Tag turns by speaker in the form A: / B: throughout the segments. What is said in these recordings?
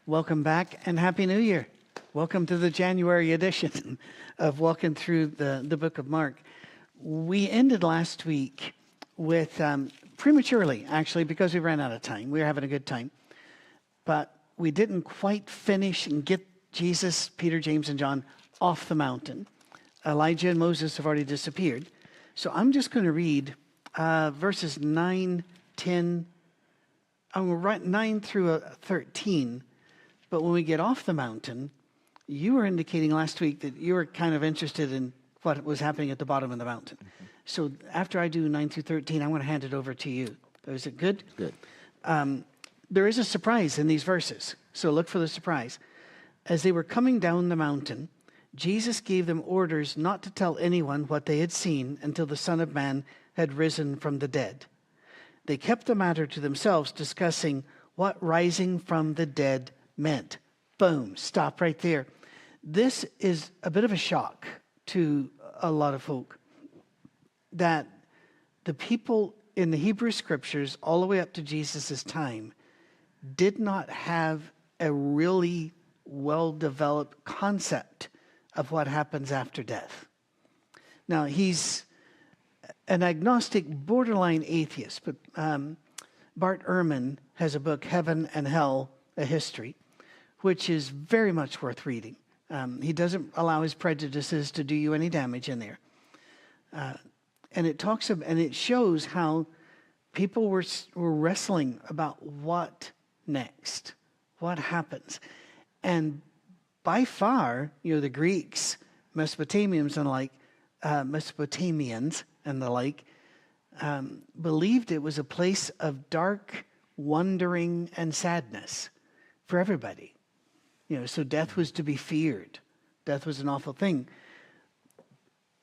A: Welcome back and Happy New Year. Welcome to the January edition of walking through the book of Mark. We ended last week with, prematurely actually, because we ran out of time. We were having a good time. But we didn't quite finish and get Jesus, Peter, James, and John off the mountain. Elijah and Moses have already disappeared. So I'm just going to read verses 9, 10, I'm going to write 9 through 13. But when we get off the mountain, you were indicating last week that you were kind of interested in what was happening at the bottom of the mountain. Mm-hmm. So after I do 9 through 13, I'm going to hand it over to you. Is it good?
B: Good.
A: There is a surprise in these verses, so look for the surprise. As they were coming down the mountain, Jesus gave them orders not to tell anyone what they had seen until the Son of Man had risen from the dead. They kept the matter to themselves, discussing what rising from the dead meant. Boom, stop right there. This is a bit of a shock to a lot of folk, that the people in the Hebrew scriptures all the way up to Jesus' time did not have a really well-developed concept of what happens after death. Now, he's an agnostic, borderline atheist, but Bart Ehrman has a book, Heaven and Hell, A History, which is very much worth reading. He doesn't allow his prejudices to do you any damage in there. And it talks about, and it shows how people were wrestling about what next, what happens. And by far, the Greeks, Mesopotamians and the like, believed it was a place of dark wondering and sadness for everybody. So death was to be feared. Death was an awful thing.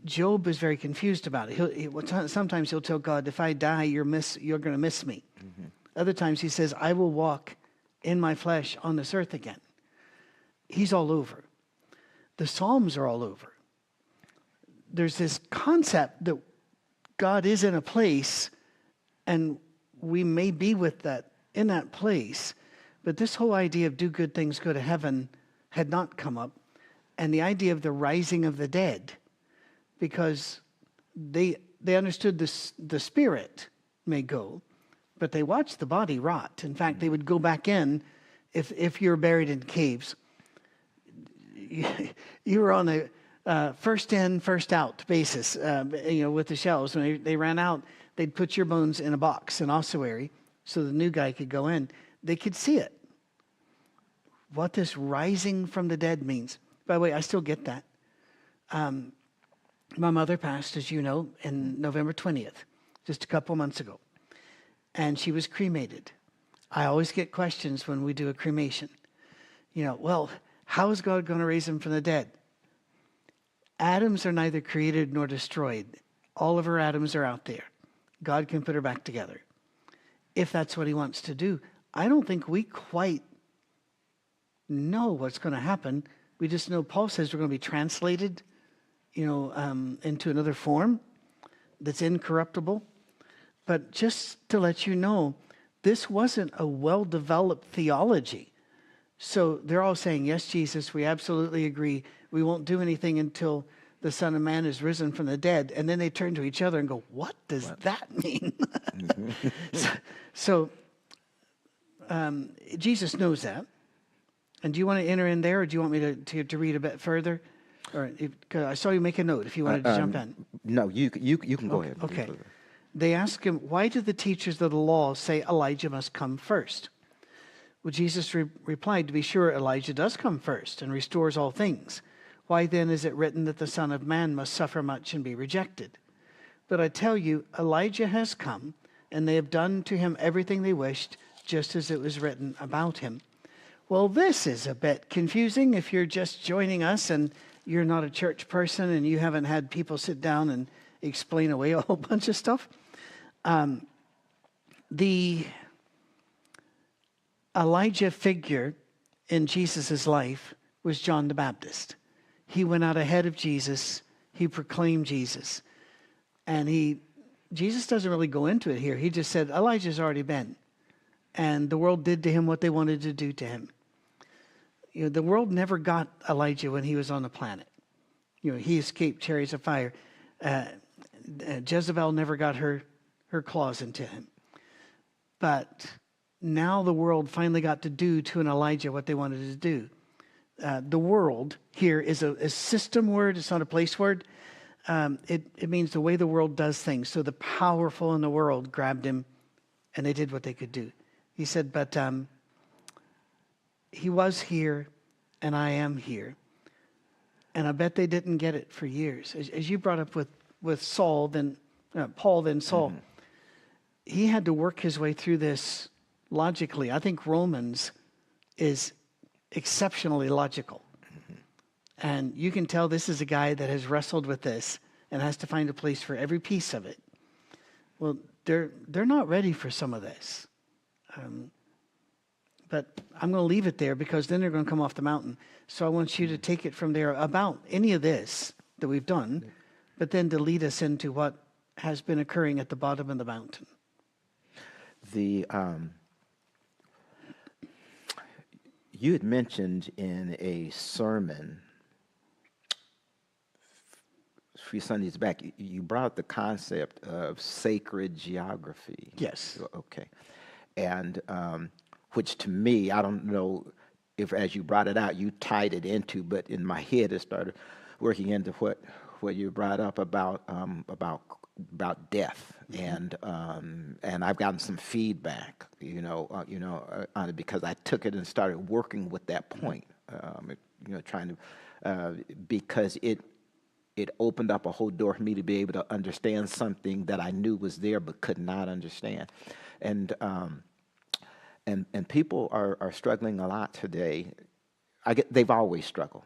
A: Job is very confused about it. Sometimes he'll tell God, if I die, you're going to miss me. Mm-hmm. Other times he says, I will walk in my flesh on this earth again. He's all over. The Psalms are all over. There's this concept that God is in a place and we may be in that place. But this whole idea of do good things, go to heaven had not come up. And the idea of the rising of the dead, because they understood the spirit may go, but they watched the body rot. In fact, they would go back in if you're buried in caves. You were on a first in, first out basis, with the shelves. When they ran out, they'd put your bones in a box, an ossuary, so the new guy could go in. They could see it. What this rising from the dead means. By the way, I still get that. My mother passed, as you know, in November 20th, just a couple months ago. And she was cremated. I always get questions when we do a cremation. Well, how is God going to raise him from the dead? Atoms are neither created nor destroyed. All of her atoms are out there. God can put her back together, if that's what he wants to do. I don't think we quite know what's going to happen. We just know Paul says we're going to be translated, into another form that's incorruptible. But just to let you know, this wasn't a well-developed theology. So they're all saying, yes, Jesus, we absolutely agree. We won't do anything until the Son of Man is risen from the dead. And then they turn to each other and go, what does that mean? So Jesus knows that. And do you want to enter in there, or do you want me to read a bit further? Or I saw you make a note if you wanted to jump in.
B: No, you can go ahead.
A: Okay. They ask him, why do the teachers of the law say Elijah must come first? Well, Jesus replied, to be sure, Elijah does come first and restores all things. Why then is it written that the Son of Man must suffer much and be rejected? But I tell you, Elijah has come, and they have done to him everything they wished, just as it was written about him. Well, this is a bit confusing if you're just joining us and you're not a church person and you haven't had people sit down and explain away a whole bunch of stuff. The Elijah figure in Jesus' life was John the Baptist. He went out ahead of Jesus. He proclaimed Jesus. And Jesus doesn't really go into it here. He just said, Elijah's already been. And the world did to him what they wanted to do to him. the world never got Elijah when he was on the planet. He escaped chariots of fire. Jezebel never got her claws into him. But now the world finally got to do to an Elijah what they wanted to do. The world here is a system word. It's not a place word. It means the way the world does things. So the powerful in the world grabbed him, and they did what they could do. He said, but he was here, and I am here. And I bet they didn't get it for years. As you brought up with Saul, then Paul, then Saul, he had to work his way through this logically. I think Romans is exceptionally logical. And you can tell this is a guy that has wrestled with this and has to find a place for every piece of it. Well, they're not ready for some of this. But I'm going to leave it there because then they're going to come off the mountain. So I want you to take it from there about any of this that we've done, but then to lead us into what has been occurring at the bottom of the mountain.
B: You had mentioned in a sermon a few Sundays back, you brought up the concept of sacred geography.
A: Yes.
B: Okay. And which to me, I don't know if as you brought it out, you tied it into, but in my head it started working into what you brought up about death, and I've gotten some feedback, on it because I took it and started working with that point, trying to because it opened up a whole door for me to be able to understand something that I knew was there but could not understand, and people are struggling a lot today. They've always struggled.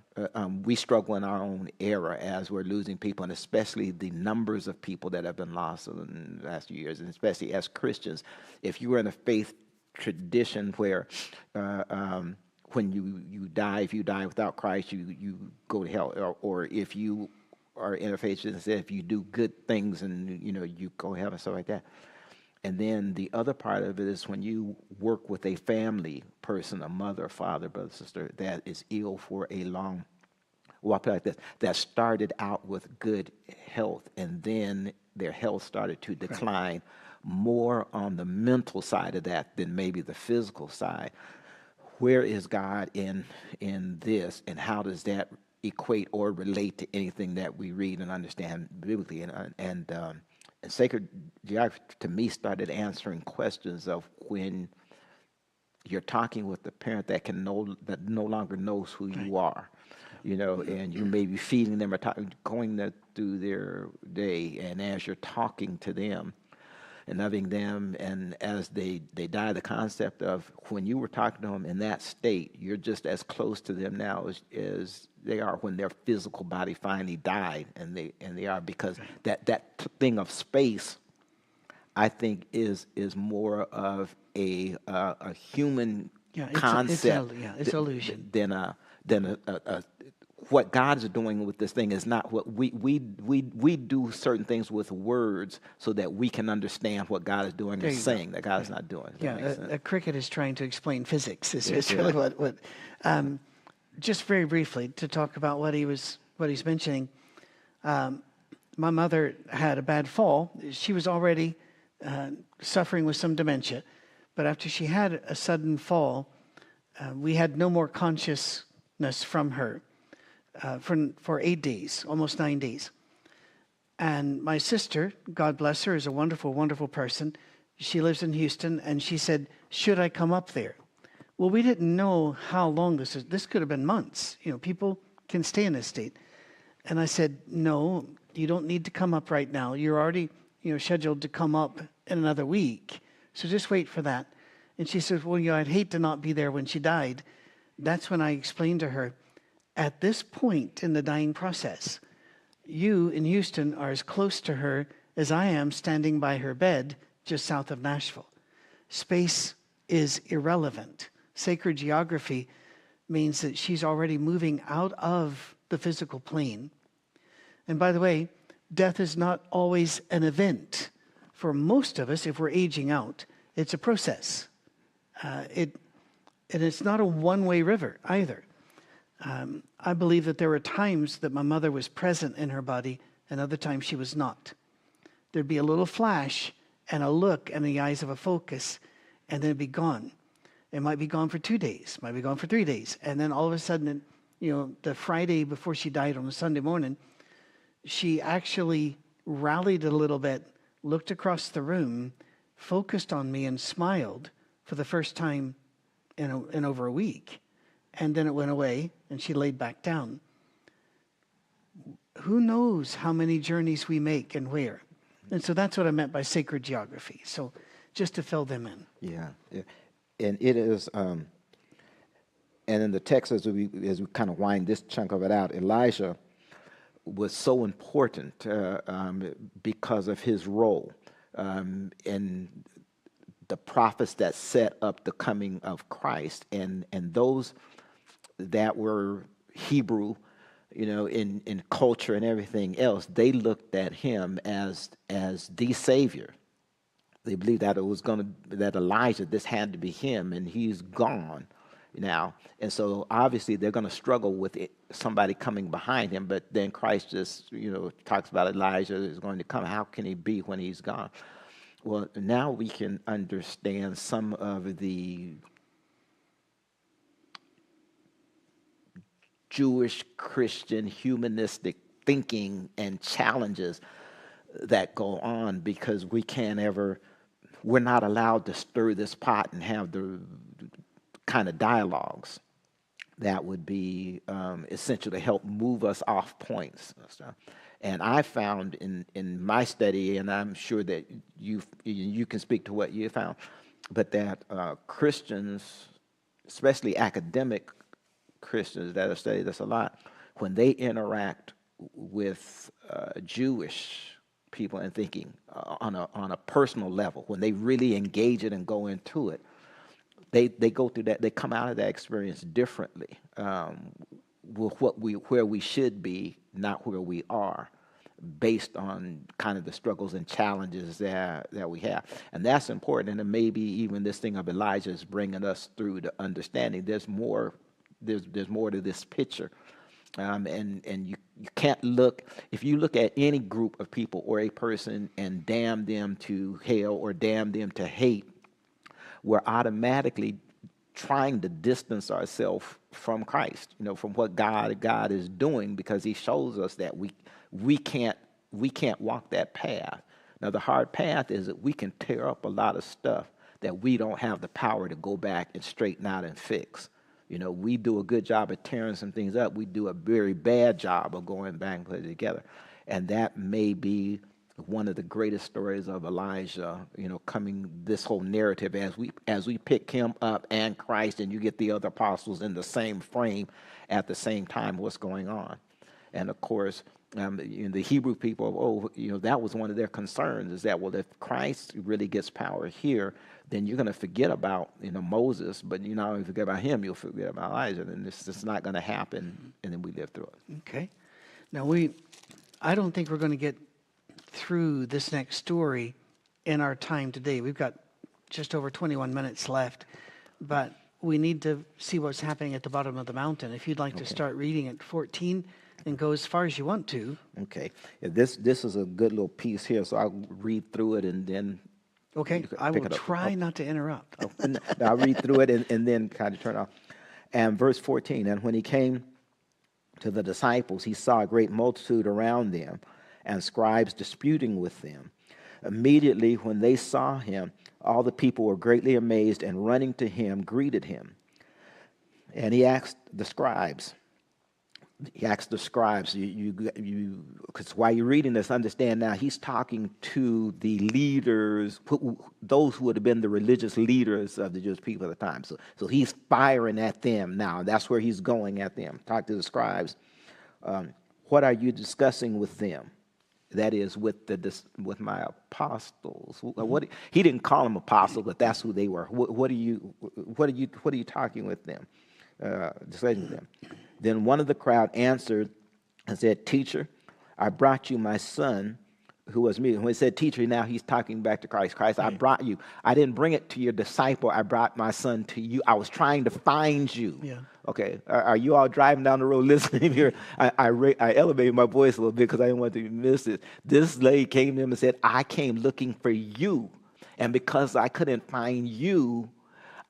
B: We struggle in our own era as we're losing people, and especially the numbers of people that have been lost in the last few years, and especially as Christians. If you were in a faith tradition where when you die, if you die without Christ, you go to hell, or if you are in a faith tradition, if you do good things and you go to heaven, stuff like that. And then the other part of it is when you work with a family person, a mother, father, brother, sister, that is ill for a long while, like this, that started out with good health, and then their health started to decline more on the mental side of that than maybe the physical side. Where is God in this, and how does that equate or relate to anything that we read and understand biblically? And sacred geography, to me, started answering questions of when you're talking with a parent that no longer knows who you are, and you may be feeding them or going through their day, and as you're talking to them and loving them, and as they die, the concept of when you were talking to them in that state, you're just as close to them now as they are when their physical body finally died, and they are, because that thing of space, I think, is more of a human concept.
A: It's illusion.
B: Than a what God is doing with this thing is not what we do certain things with words so that we can understand what God is doing and saying that God is not doing.
A: A cricket is trying to explain physics. It's really what. Just very briefly to talk about what he's mentioning. My mother had a bad fall. She was already suffering with some dementia, but after she had a sudden fall, we had no more consciousness from her for 8 days, almost 9 days. And my sister, God bless her, is a wonderful, wonderful person. She lives in Houston, and she said, "Should I come up there?" Well, we didn't know how long this is. This could have been months. People can stay in this state. And I said, "No, you don't need to come up right now. You're already, scheduled to come up in another week. So just wait for that." And she said, "Well, I'd hate to not be there when she died." That's when I explained to her, at this point in the dying process, you in Houston are as close to her as I am standing by her bed just south of Nashville. Space is irrelevant. Sacred geography means that she's already moving out of the physical plane. And by the way, death is not always an event. For most of us, if we're aging out, it's a process. And it's not a one-way river either. I believe that there were times that my mother was present in her body and other times she was not. There'd be a little flash and a look in the eyes of a focus, and then it'd be gone. It might be gone for 2 days, might be gone for 3 days. And then all of a sudden, the Friday before she died on a Sunday morning, she actually rallied a little bit, looked across the room, focused on me and smiled for the first time in over a week. And then it went away and she laid back down. Who knows how many journeys we make and where? And so that's what I meant by sacred geography. So just to fill them in.
B: Yeah. And it is, and in the text as we kind of wind this chunk of it out, Elijah was so important because of his role in the prophets that set up the coming of Christ, and those that were Hebrew, in culture and everything else, they looked at him as the Savior. They believed that that Elijah, this had to be him, and he's gone now. And so obviously they're going to struggle with somebody coming behind him, but then Christ just, talks about Elijah is going to come. How can he be when he's gone? Well, now we can understand some of the Jewish, Christian, humanistic thinking and challenges that go on, because we're not allowed to stir this pot and have the kind of dialogues that would be essential to help move us off points and stuff. And I found in my study, and I'm sure that you can speak to what you found, but that Christians, especially academic Christians that have studied this a lot, when they interact with Jewish people and thinking on a personal level, when they really engage it and go into it, they go through that. They come out of that experience differently, with where we should be, not where we are, based on kind of the struggles and challenges that we have. And that's important. And then maybe even this thing of Elijah is bringing us through the understanding there's more to this picture. And you can't look, if you look at any group of people or a person and damn them to hell or damn them to hate, we're automatically trying to distance ourselves from Christ, from what God is doing, because he shows us that we can't walk that path. Now, the hard path is that we can tear up a lot of stuff that we don't have the power to go back and straighten out and fix. We do a good job of tearing some things up. We do a very bad job of going back and putting it together. And that may be one of the greatest stories of Elijah, coming this whole narrative as we pick him up and Christ, and you get the other apostles in the same frame at the same time, what's going on. And of course, the Hebrew people, that was one of their concerns, is that, well, if Christ really gets power here, then you're going to forget about Moses, but you not only forget about him, you'll forget about Elijah, and this is not going to happen, and then we live through it.
A: Okay. Now I don't think we're going to get through this next story in our time today. We've got just over 21 minutes left, but we need to see what's happening at the bottom of the mountain. If you'd like to start reading at 14 and go as far as you want to.
B: Okay. This is a good little piece here, so I'll read through it and then.
A: Okay, I will try not to interrupt.
B: I'll read through it and then kind of turn off. And verse 14, and when he came to the disciples, he saw a great multitude around them and scribes disputing with them. Immediately when they saw him, all the people were greatly amazed, and running to him, greeted him. And he asked the scribes, because while you're reading this, understand now he's talking to the leaders, those who would have been the religious leaders of the Jewish people at the time. So he's firing at them now. That's where he's going at them. Talk to the scribes. What are you discussing with them? That is with my apostles. He didn't call them apostles, but that's who they were. What are you talking with them? Discussing with them. Then one of the crowd answered and said, "Teacher, I brought you my son who was me. When he said teacher, now he's talking back to Christ. Christ, I brought you. I didn't bring it to your disciple. I brought my son to you. I was trying to find you.
A: Yeah.
B: Okay. Are you all driving down the road listening here? I elevated my voice a little bit because I didn't want to miss it. This lady came to him and said, I came looking for you. And because I couldn't find you,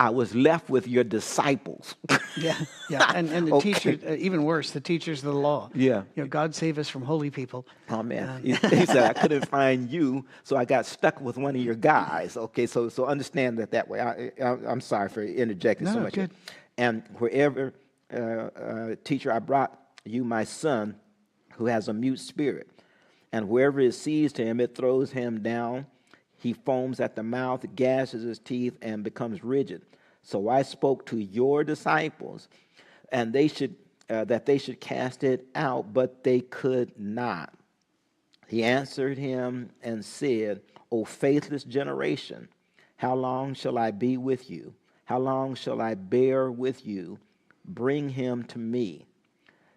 B: I was left with your disciples.
A: Yeah, yeah. And the
B: Okay.
A: teachers, even worse, the teachers of the law.
B: Yeah.
A: You know, God save us from holy people.
B: Oh, man. He said, I couldn't find you, so I got stuck with one of your guys. Okay, so understand that way. I'm sorry for interjecting so
A: No,
B: much.
A: good.
B: And wherever, teacher, I brought you my son who has a mute spirit. And wherever it seized him, it throws him down. He foams at the mouth, gashes his teeth, and becomes rigid. So I spoke to your disciples, and that they should cast it out, but they could not. He answered him and said, O faithless generation, how long shall I be with you? How long shall I bear with you? Bring him to me.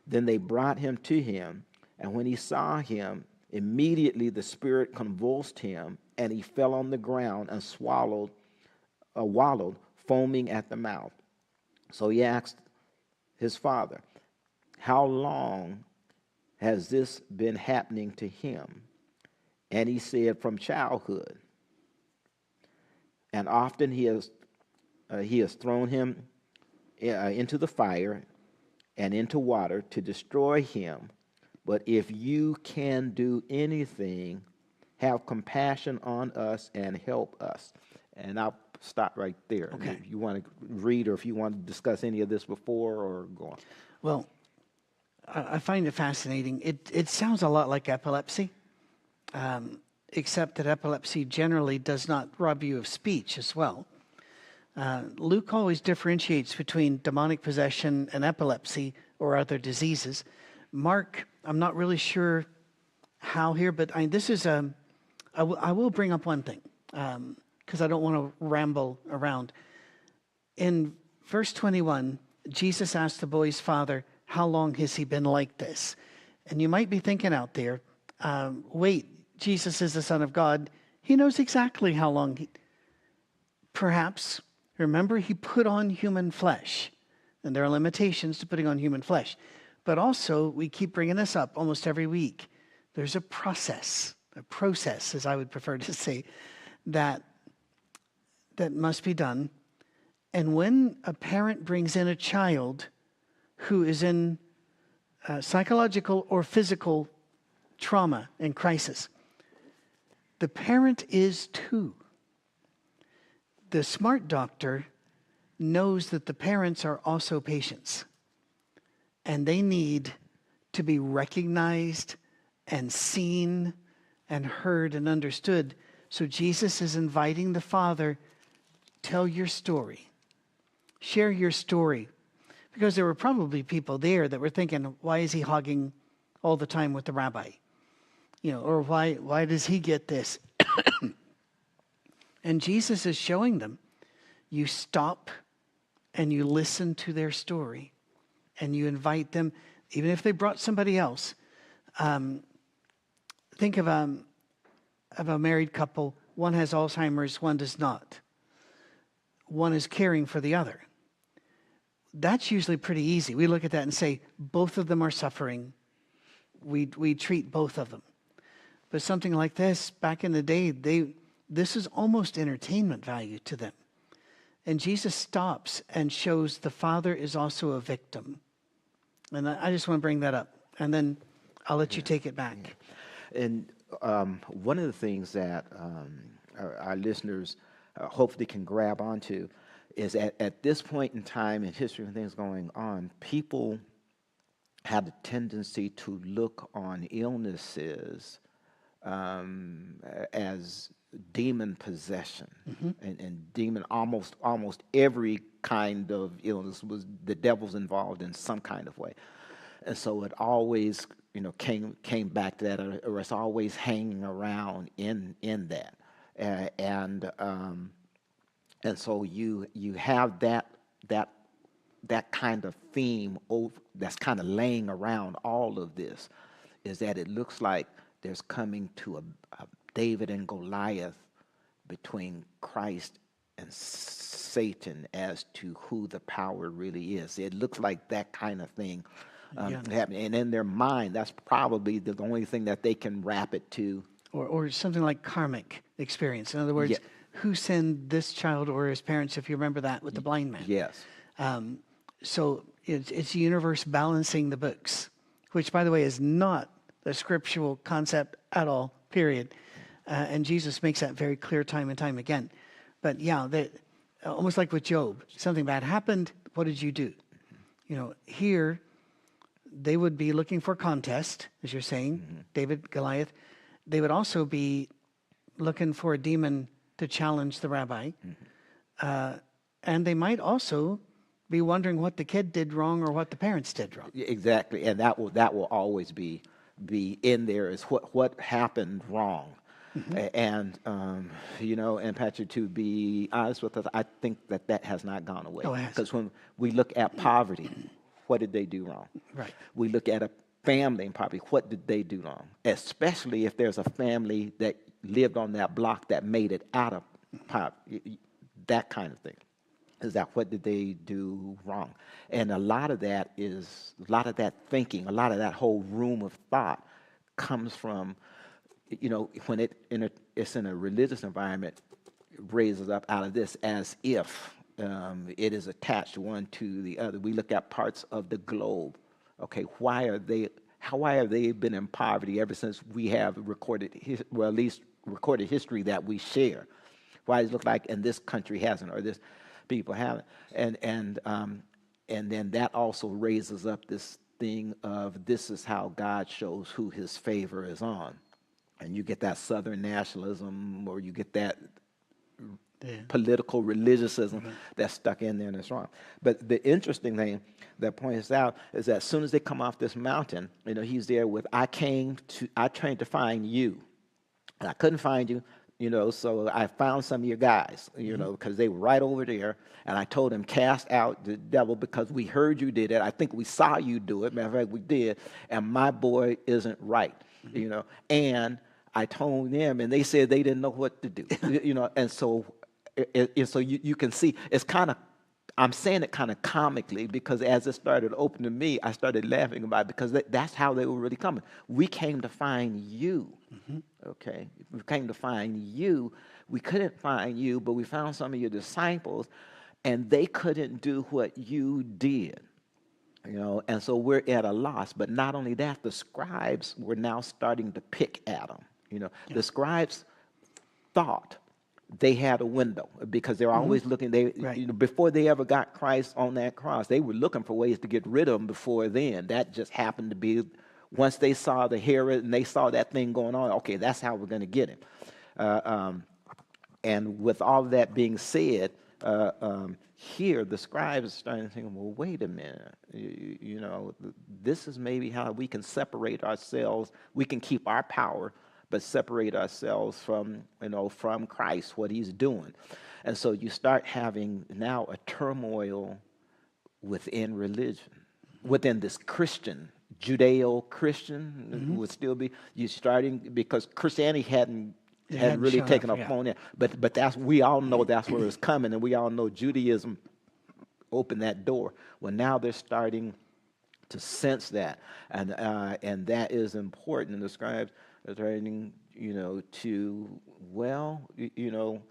B: Then they brought him to him, and when he saw him, immediately the spirit convulsed him, and he fell on the ground and wallowed, foaming at the mouth. So he asked his father, how long has this been happening to him? And he said, from childhood. And often he has thrown him into the fire and into water to destroy him. But if you can do anything, have compassion on us and help us. And I'll stop right there.
A: Okay.
B: If you want to read or if you want to discuss any of this before or go on.
A: Well, I find it fascinating. It sounds a lot like epilepsy, except that epilepsy generally does not rob you of speech as well. Luke always differentiates between demonic possession and epilepsy or other diseases. Mark, I'm not really sure how here, but this is I will bring up one thing because I don't want to ramble around. In verse 21, Jesus asked the boy's father, how long has he been like this? And you might be thinking out there, wait, Jesus is the Son of God. He knows exactly how long. Perhaps, remember, he put on human flesh. And there are limitations to putting on human flesh. But also, we keep bringing this up almost every week. There's a process, as I would prefer to say, that must be done. And when a parent brings in a child who is in psychological or physical trauma and crisis, the parent is too. The smart doctor knows that the parents are also patients, and they need to be recognized and seen and heard and understood. So Jesus is inviting the father, tell your story. Share your story. Because there were probably people there that were thinking, why is he hogging all the time with the rabbi? You know, or why does he get this? And Jesus is showing them, you stop and you listen to their story and you invite them, even if they brought somebody else. Think of a married couple. One has Alzheimer's, one does not. One is caring for the other. That's usually pretty easy. We look at that and say, both of them are suffering. We treat both of them. But something like this, back in the day, this is almost entertainment value to them. And Jesus stops and shows the father is also a victim. And I just want to bring that up. And then I'll let you take it back.
B: And one of the things that our listeners hopefully can grab onto is at this point in time in history and things going on, people have a tendency to look on illnesses as demon possession. And demon, almost every kind of illness was the devil's involved in some kind of way. And so it always, came back to that, or it's always hanging around in that. And so you have that kind of theme that's kind of laying around all of this, is that it looks like there's coming to a David and Goliath between Christ and Satan as to who the power really is. It looks like that kind of thing happening. And in their mind, that's probably the only thing that they can wrap it to.
A: Or something like karmic experience. In other words, who sent this child or his parents, if you remember that, with the blind man?
B: Yes.
A: So it's the universe balancing the books, which, by the way, is not a scriptural concept at all, period. And Jesus makes that very clear time and time again. But yeah, almost like with Job, something bad happened, what did you do? You know, here, they would be looking for contest, as you're saying, David, Goliath. They would also be looking for a demon to challenge the rabbi. And they might also be wondering what the kid did wrong or what the parents did wrong.
B: Exactly. And that will always be in there, is what happened wrong. And, you know, and Patrick, to be honest with us, I think that has not gone away.
A: Oh, it has.
B: Because when we look at poverty, what did they do wrong?
A: Right.
B: We look at a family in poverty, what did they do wrong? Especially if there's a family that lived on that block that made it out of poverty, that kind of thing. Is that what did they do wrong? And a lot of that thinking, a lot of that whole room of thought comes from, you know, when it's in a religious environment, it raises up out of this as if it is attached one to the other. We look at parts of the globe. Okay, why have they been in poverty ever since we have recorded, at least recorded history that we share? Why does it look like in this country hasn't, or this people haven't? And then that also raises up this thing of this is how God shows who his favor is on. And you get that Southern nationalism, or you get that political religiousism that's stuck in there, and it's wrong. But the interesting thing that points out is that as soon as they come off this mountain, you know, he's there with, I trained to find you. And I couldn't find you, you know, so I found some of your guys, you know, because they were right over there. And I told them, cast out the devil because we heard you did it. I think we saw you do it. Matter of fact, we did. And my boy isn't right, you know. And I told them, and they said they didn't know what to do, you know. And so, so you can see it's kind of, I'm saying it kind of comically, because as it started opening to me, I started laughing about it, because that's how they were really coming. We came to find you, okay? We came to find you. We couldn't find you, but we found some of your disciples, and they couldn't do what you did. You know, and so we're at a loss. But not only that, the scribes were now starting to pick at them. You know, the scribes thought they had a window, because they're always looking. You know, before they ever got Christ on that cross, they were looking for ways to get rid of him before then. That just happened to be, once they saw the Herod and they saw that thing going on, okay, that's how we're going to get him. And with all of that being said, here the scribes are starting to think, well, wait a minute, you know, this is maybe how we can separate ourselves. We can keep our power, but separate ourselves from, you know, from Christ, what he's doing. And so you start having now a turmoil within religion, within this Christian, Judeo-Christian would still be, you starting, because Christianity hadn't really taken off on it. But that's, we all know that's where it's coming, and we all know Judaism opened that door. Well, now they're starting to sense that, and that is important. And the scribes are starting, you know, to, well, you know,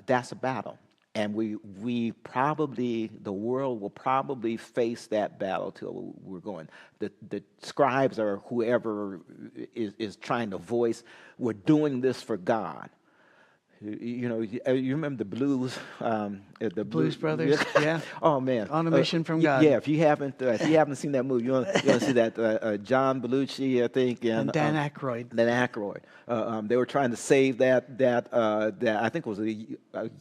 B: that's a battle. And we probably, the world will probably face that battle till we're going. The scribes, or whoever is trying to voice, we're doing this for God. You know, you remember the Blues, the
A: Blues Brothers, yeah.
B: Oh man,
A: On a Mission from God.
B: Yeah, if you haven't seen that movie, you want to see that. John Belushi, I think, and
A: Dan Aykroyd.
B: They were trying to save that I think it was a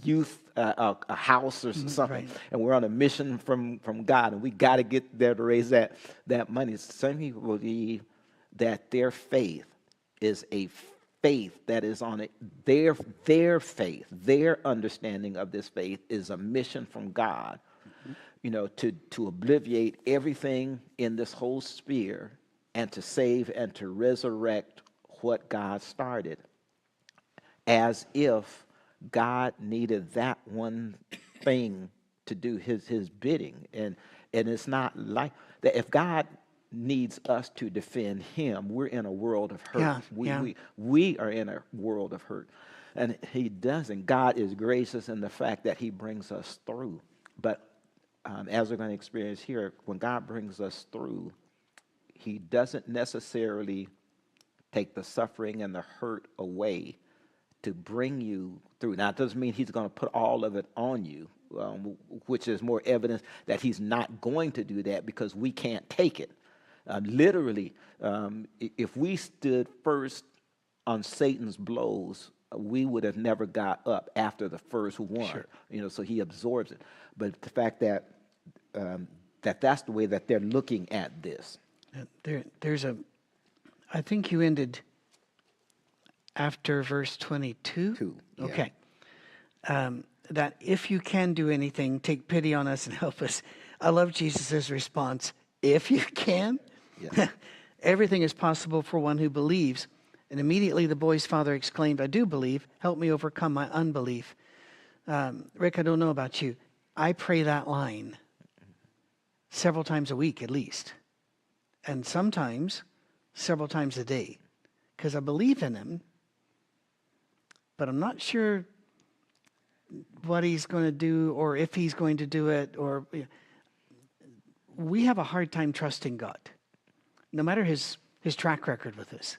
B: youth a house or something, and we're on a mission from God, and we got to get there to raise that money. Some people believe that their faith is a faith that is on it. Their faith, their understanding of this faith is a mission from God, you know, to obliviate everything in this whole sphere and to save and to resurrect what God started, as if God needed that one thing to do his bidding. And it's not like that. If God needs us to defend him, we're in a world of hurt.
A: Yeah,
B: We,
A: yeah.
B: we, we are in a world of hurt. And he doesn't. God is gracious in the fact that he brings us through. But as we're going to experience here, when God brings us through, he doesn't necessarily take the suffering and the hurt away to bring you through. Now, it doesn't mean he's going to put all of it on you, which is more evidence that he's not going to do that because we can't take it. Literally, if we stood first on Satan's blows, we would have never got up after the first one.
A: Sure.
B: So he absorbs it. But the fact that that's the way that they're looking at this.
A: I think you ended after verse 22.
B: Yeah.
A: Okay. That if you can do anything, take pity on us and help us. I love Jesus' response. If you can.
B: Yeah.
A: Everything is possible for one who believes. And immediately the boy's father exclaimed, I do believe. Help me overcome my unbelief. Rick, I don't know about you. I pray that line several times a week at least. And sometimes several times a day. Because I believe in him. But I'm not sure what he's going to do or if he's going to do it. Or we have a hard time trusting God. No matter his track record with us.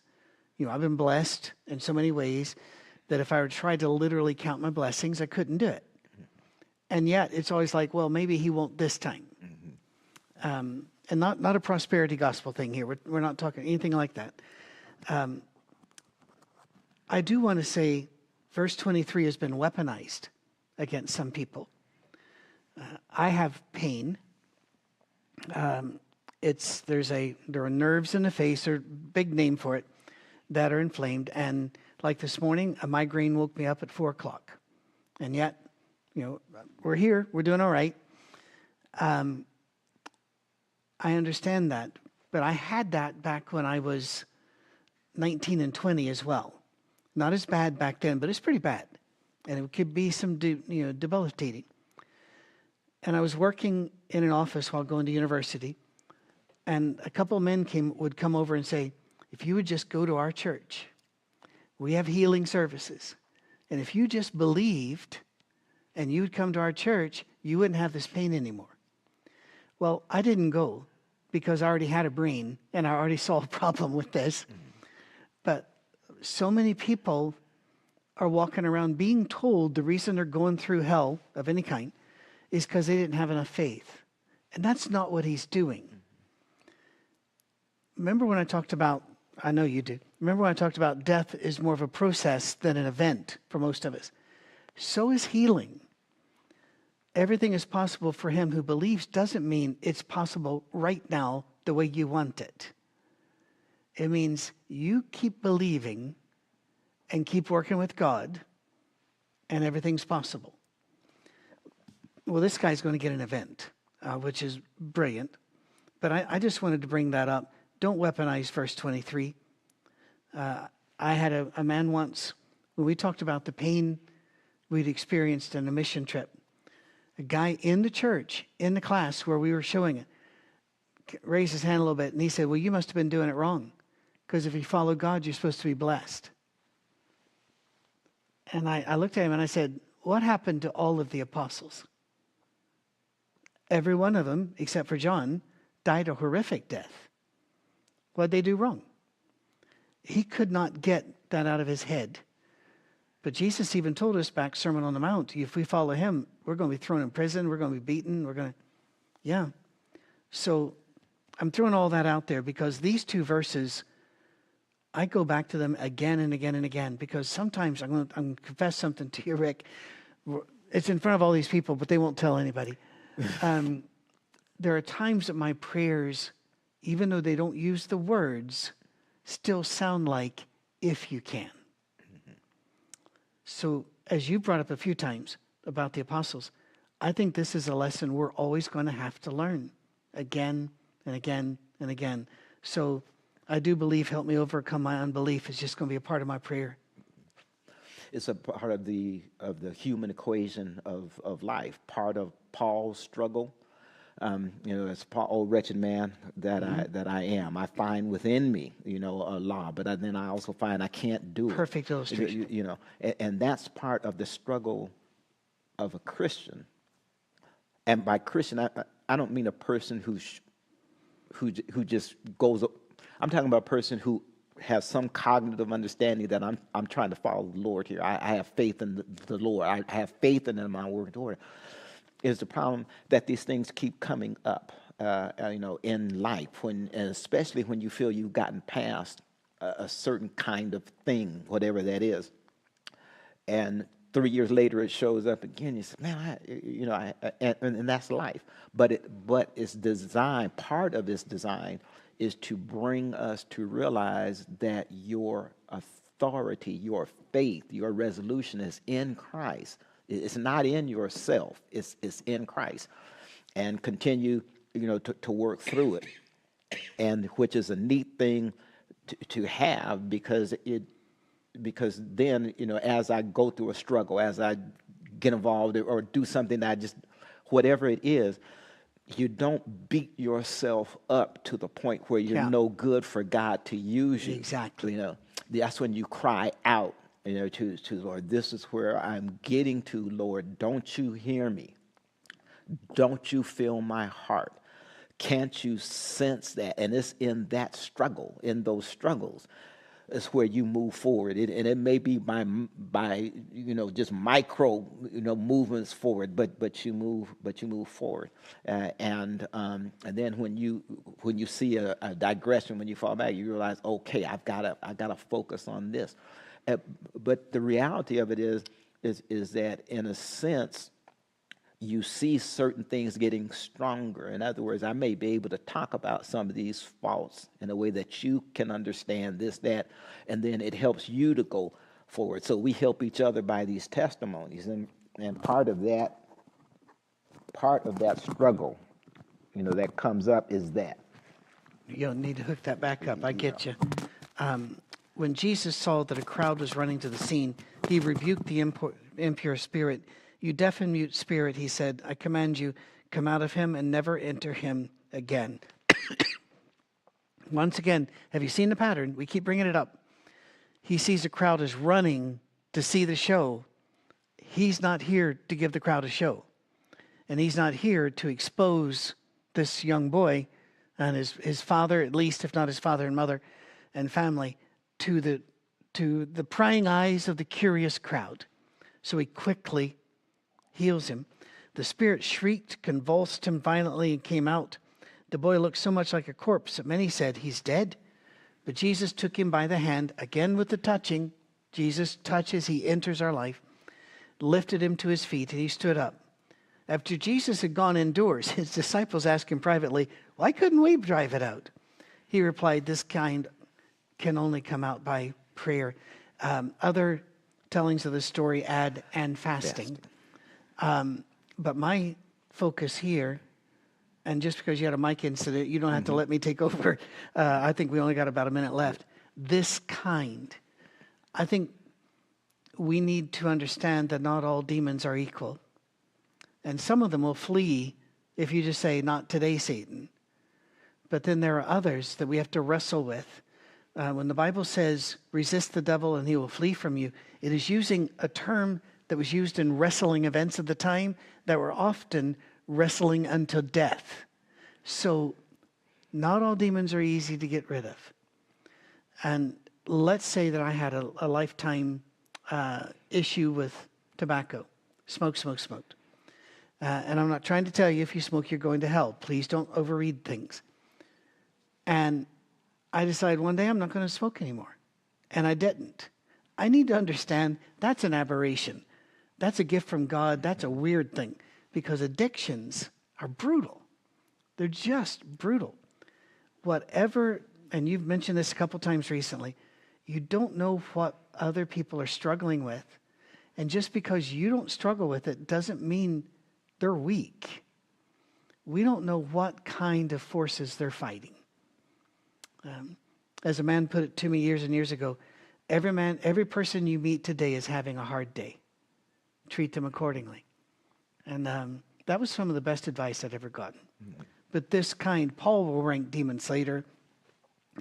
A: I've been blessed in so many ways that if I were to try to literally count my blessings, I couldn't do it. And yet it's always like, well, maybe he won't this time. And not a prosperity gospel thing here. We're not talking anything like that. I do want to say verse 23 has been weaponized against some people. I have pain. There are nerves in the face, or big name for it, that are inflamed. And like this morning, a migraine woke me up at 4:00. And yet, we're here, we're doing all right. I understand that, but I had that back when I was 19 and 20 as well. Not as bad back then, but it's pretty bad. And it could be some debilitating. And I was working in an office while going to university. And a couple of men would come over and say, if you would just go to our church, we have healing services. And if you just believed and you would come to our church, you wouldn't have this pain anymore. Well, I didn't go because I already had a brain and I already saw a problem with this. But so many people are walking around being told the reason they're going through hell of any kind is because they didn't have enough faith. And that's not what he's doing. Remember when I talked about, I know you do, remember when I talked about death is more of a process than an event for most of us. So is healing. Everything is possible for him who believes doesn't mean it's possible right now the way you want it. It means you keep believing and keep working with God and everything's possible. Well, this guy's going to get an event, which is brilliant. But I just wanted to bring that up. Don't weaponize verse 23. I had a man once, when we talked about the pain we'd experienced in a mission trip, a guy in the church, in the class where we were showing it, raised his hand a little bit, and he said, well, you must have been doing it wrong, because if you follow God, you're supposed to be blessed. And I looked at him and I said, what happened to all of the apostles? Every one of them, except for John, died a horrific death. What'd they do wrong? He could not get that out of his head. But Jesus even told us back, Sermon on the Mount, if we follow him, we're going to be thrown in prison, we're going to be beaten, yeah. So I'm throwing all that out there because these two verses, I go back to them again and again and again, because sometimes I'm going to confess something to you, Rick. It's in front of all these people, but they won't tell anybody. There are times that my prayers, even though they don't use the words, still sound like, if you can. So as you brought up a few times about the apostles, I think this is a lesson we're always going to have to learn again and again and again. So I do believe help me overcome my unbelief is just going to be a part of my prayer.
B: It's a part of the human equation of life. Part of Paul's struggle, as Paul, oh wretched man that I am. I find within me, a law, but then I also find I can't do it.
A: Perfect illustration.
B: And that's part of the struggle of a Christian. And by Christian, I don't mean a person who just goes. I'm talking about a person who has some cognitive understanding that I'm trying to follow the Lord here. I have faith in the Lord. I have faith in my word order. Is the problem that these things keep coming up, in life, especially when you feel you've gotten past a certain kind of thing, whatever that is, and 3 years later it shows up again. You say, man, and that's life. But it's designed. Part of its design is to bring us to realize that your authority, your faith, your resolution is in Christ. It's not in yourself. It's in Christ, and continue, to work through it, and which is a neat thing to have because then, as I go through a struggle, as I get involved or do something that whatever it is, you don't beat yourself up to the point where you're no good for God to use you.
A: Exactly.
B: That's when you cry out, to the Lord. This is where I'm getting to, Lord. Don't you hear me? Don't you feel my heart? Can't you sense that? And it's in that struggle, in those struggles, is where you move forward. And it may be by just micro movements forward, but you move forward. And then when you see a digression, when you fall back, you realize, okay, I gotta focus on this. But the reality of it is that in a sense, you see certain things getting stronger. In other words, I may be able to talk about some of these faults in a way that you can understand this, that, and then it helps you to go forward. So we help each other by these testimonies, and part of that struggle, that comes up is that.
A: You'll need to hook that back up. I get you. When Jesus saw that a crowd was running to the scene, he rebuked the impure spirit. You deaf and mute spirit, he said, I command you, come out of him and never enter him again. Once again, have you seen the pattern? We keep bringing it up. He sees the crowd is running to see the show. He's not here to give the crowd a show. And he's not here to expose this young boy and his father, at least, if not his father and mother and family, to the prying eyes of the curious crowd. So he quickly heals him. The spirit shrieked, convulsed him violently, and came out. The boy looked so much like a corpse that many said, he's dead. But Jesus took him by the hand, again with the touching. Jesus touches, he enters our life, lifted him to his feet, and he stood up. After Jesus had gone indoors, his disciples asked him privately, why couldn't we drive it out? He replied, this kind can only come out by prayer. Other tellings of the story add, and fasting. But my focus here, and just because you had a mic incident, you don't have to let me take over. I think we only got about a minute left. This kind. I think we need to understand that not all demons are equal. And some of them will flee if you just say, not today, Satan. But then there are others that we have to wrestle with. When the Bible says, resist the devil and he will flee from you, it is using a term that was used in wrestling events of the time that were often wrestling unto death. So not all demons are easy to get rid of. And let's say that I had a lifetime issue with tobacco. Smoked. And I'm not trying to tell you if you smoke, you're going to hell. Please don't overread things. And I decided one day I'm not going to smoke anymore. And I didn't. I need to understand that's an aberration. That's a gift from God. That's a weird thing. Because addictions are brutal. They're just brutal. Whatever, and you've mentioned this a couple times recently, you don't know what other people are struggling with. And just because you don't struggle with it doesn't mean they're weak. We don't know what kind of forces they're fighting. As a man put it to me years and years ago, every person you meet today is having a hard day. Treat them accordingly. And that was some of the best advice I'd ever gotten. Mm-hmm. But this kind, Paul will rank demons later.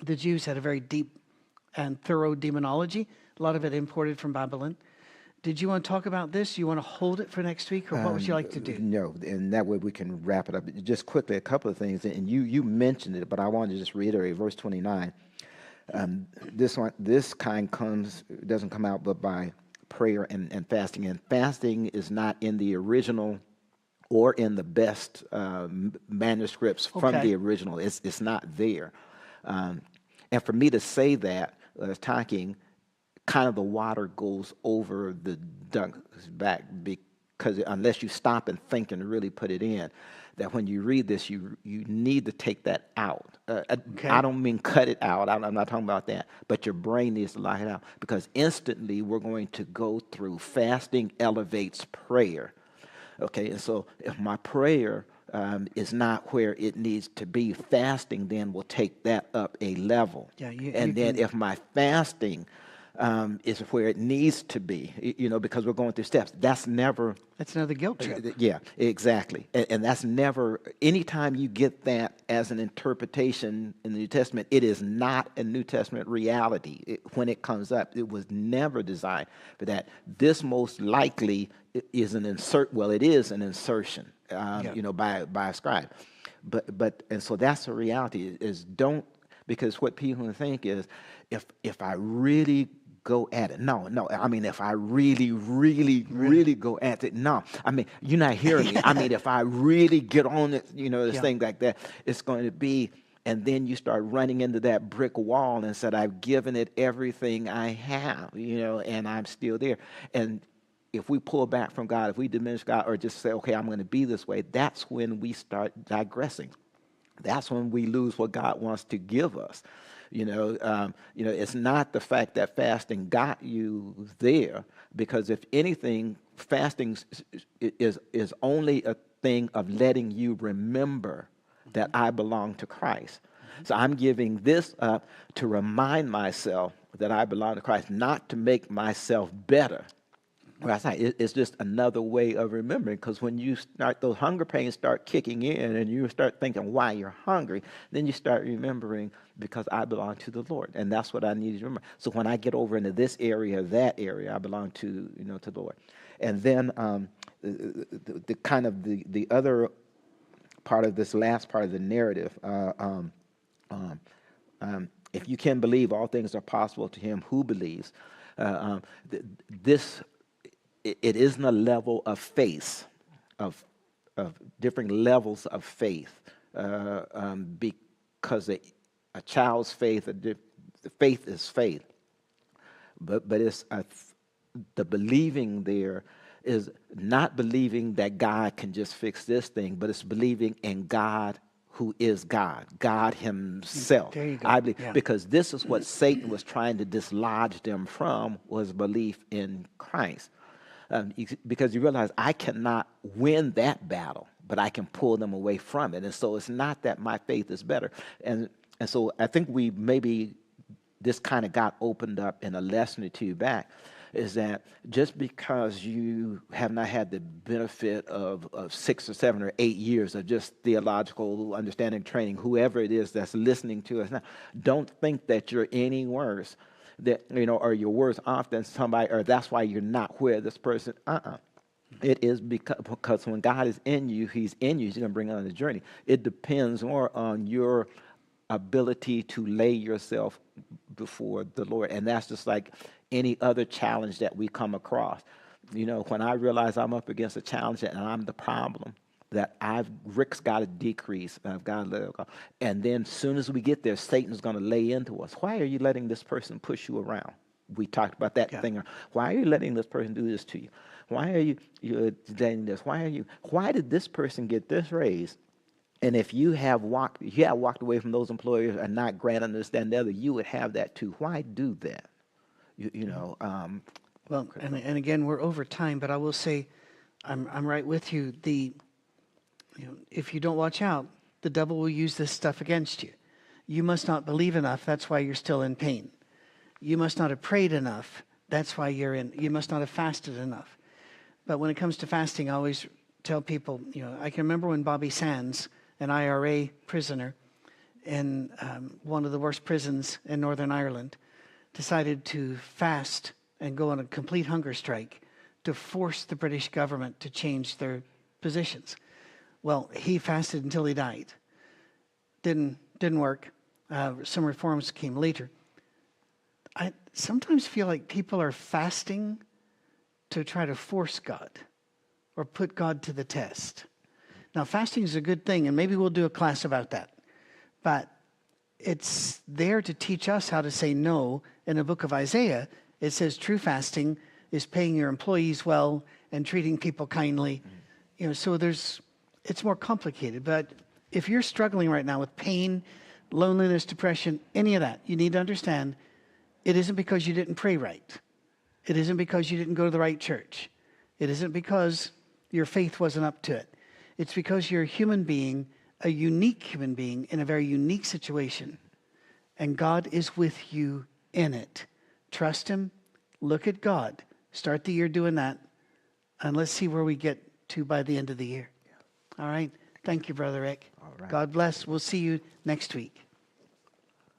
A: The Jews had a very deep and thorough demonology, a lot of it imported from Babylon. Did you want to talk about this? You want to hold it for next week, or what would you like to do?
B: No, and that way we can wrap it up. Just quickly, a couple of things, and you mentioned it, but I wanted to just reiterate verse 29. This kind doesn't come out but by prayer and fasting. And fasting is not in the original or in the best manuscripts from the original. It's not there. And for me to say that, talking, kind of the water goes over the duck's back, because unless you stop and think and really put it in, that when you read this, you need to take that out. I don't mean cut it out. I'm not talking about that. But your brain needs to lock it out, because instantly we're going to go through fasting elevates prayer. Okay, and so if my prayer is not where it needs to be, fasting then will take that up a level. Yeah, if my fasting is where it needs to be, because we're going through steps. That's another
A: guilt trip.
B: Yeah, exactly. And that's never, anytime you get that as an interpretation in the New Testament, it is not a New Testament reality. When it comes up, it was never designed for that. This most likely is an it is an insertion, by a scribe. And so that's the reality is because what people think is if I really go at it. No. I mean, if I really, really, really go at it. No. I mean, you're not hearing me. I mean, if I really get on it, this thing like that, it's going to be, and then you start running into that brick wall and said, I've given it everything I have, and I'm still there. And if we pull back from God, if we diminish God, or just say, okay, I'm going to be this way, that's when we start digressing. That's when we lose what God wants to give us. It's not the fact that fasting got you there, because if anything, fasting is only a thing of letting you remember that I belong to Christ. So I'm giving this up to remind myself that I belong to Christ, not to make myself better. It's just another way of remembering, because when you start, those hunger pains start kicking in and you start thinking why you're hungry, then you start remembering because I belong to the Lord. And that's what I need to remember. So when I get over into this area, that area, I belong to, to the Lord. And then the kind of the other part of this last part of the narrative, if you can believe, all things are possible to him who believes. It isn't a level of faith, of different levels of faith, because a child's faith, the faith is faith, but it's the believing there is not believing that God can just fix this thing, but it's believing in God who is God himself.
A: There you go.
B: I believe, because this is what Satan was trying to dislodge them from, was belief in Christ. Because you realize I cannot win that battle, but I can pull them away from it. And so it's not that my faith is better. And so I think this kind of got opened up in a lesson or two back, is that just because you have not had the benefit of 6 or 7 or 8 years of just theological understanding, training, whoever it is that's listening to us now, don't think that you're any worse. That or you're worse off than somebody, or that's why you're not where this person. It is because when God is in you, he's in you. He's going to bring you on the journey. It depends more on your ability to lay yourself before the Lord, and that's just like any other challenge that we come across. When I realize I'm up against a challenge and I'm the problem, that Rick's got to decrease, and I've got to let it go. And then as soon as we get there, Satan's going to lay into us. Why are you letting this person push you around? We talked about that thing. Why are you letting this person do this to you? Why are you letting this? Why did this person get this raise? And if you have walked away from those employers and not granted this, that, and the other, you would have that too. Why do that?
A: Well, and again, we're over time, but I will say, I'm right with you. If you don't watch out, the devil will use this stuff against you. You must not believe enough. That's why you're still in pain. You must not have prayed enough. That's why you must not have fasted enough. But when it comes to fasting, I always tell people, I can remember when Bobby Sands, an IRA prisoner in one of the worst prisons in Northern Ireland, decided to fast and go on a complete hunger strike to force the British government to change their positions. Well, he fasted until he died. Didn't work. Some reforms came later. I sometimes feel like people are fasting to try to force God or put God to the test. Now, fasting is a good thing, and maybe we'll do a class about that. But it's there to teach us how to say no. In the book of Isaiah, it says true fasting is paying your employees well and treating people kindly. So it's more complicated. But if you're struggling right now with pain, loneliness, depression, any of that, you need to understand it isn't because you didn't pray right. It isn't because you didn't go to the right church. It isn't because your faith wasn't up to it. It's because you're a human being, a unique human being in a very unique situation. And God is with you in it. Trust him. Look at God. Start the year doing that. And let's see where we get to by the end of the year. All right. Thank you, Brother Rick.
B: All right.
A: God bless. We'll see you next week.